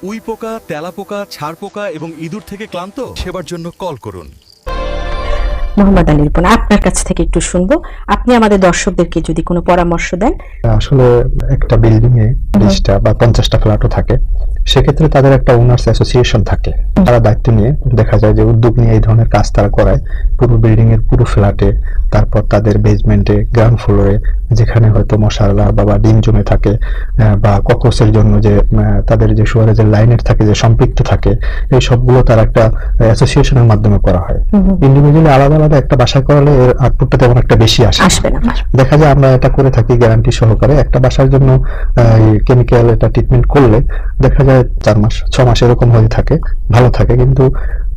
উইপোকা, তেলাপোকা, ছারপোকা এবং ইঁদুর থেকে ক্লান্ত? সেবার জন্য কল করুন। মোহাম্মদ আলী রিপন, আপনার কাছ থেকে একটু শুনবো। আপনি আমাদের দর্শকদেরকে যদি কোনো পরামর্শ দেন। আসলে একটা বিল্ডিং এ 20টা বা 50টা ফ্ল্যাটও থাকে, সেক্ষেত্রে তাদের একটা ওনার্স অ্যাসোসিয়েশন থাকে। তারা দায়িত্ব নিয়ে দেখা যায় যে উদ্যোগ নিয়ে এই ধরনের কাজ তারা করায় পুরো বিল্ডিং এর পুরো ফ্ল্যাটে, তারপর তাদের বেসমেন্টে, গ্রাউন্ড ফ্লোরে যেখানে হয়তো মশালা বা ডিম জমে থাকে বা ককরোচের জন্য যে তাদের যে সুয়ারেজের লাইনের থাকে যে সম্পৃক্ত থাকে, এই সবগুলো তার একটা অ্যাসোসিয়েশনের মাধ্যমে করা হয়। ইন্ডিভিজুয়ালি আলাদা আলাদা একটা বাসা করালে এর আউটপুটটা তেমন একটা বেশি আসবে না। দেখা যায় আমরা এটা করে থাকি গ্যারান্টি সহকারে। একটা বাসার জন্য কেমিক্যাল এটা ট্রিটমেন্ট করলে দেখা যায় 4 মাস 6 মাস এরকম হয়ে থাকে, ভালো থাকে। কিন্তু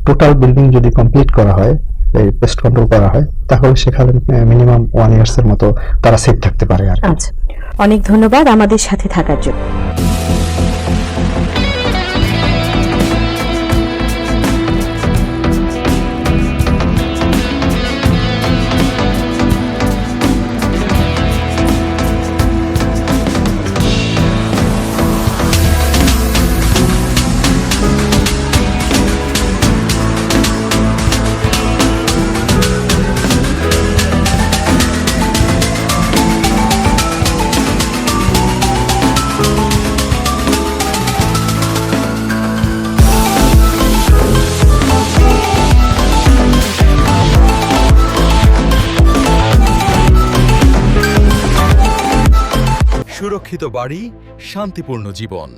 টোটাল বিল্ডিং যদি কমপ্লিট করা হয়, এই পেস্ট কন্ট্রোল করা হয়, তাহলে সেখানে মিনিমাম 1 ইয়ার্স এর মতো তারা সেফ থাকতে পারে। আর আচ্ছা, অনেক ধন্যবাদ আমাদের সাথে থাকার জন্য। সুরক্ষিত বাড়ি, শান্তিপূর্ণ জীবন।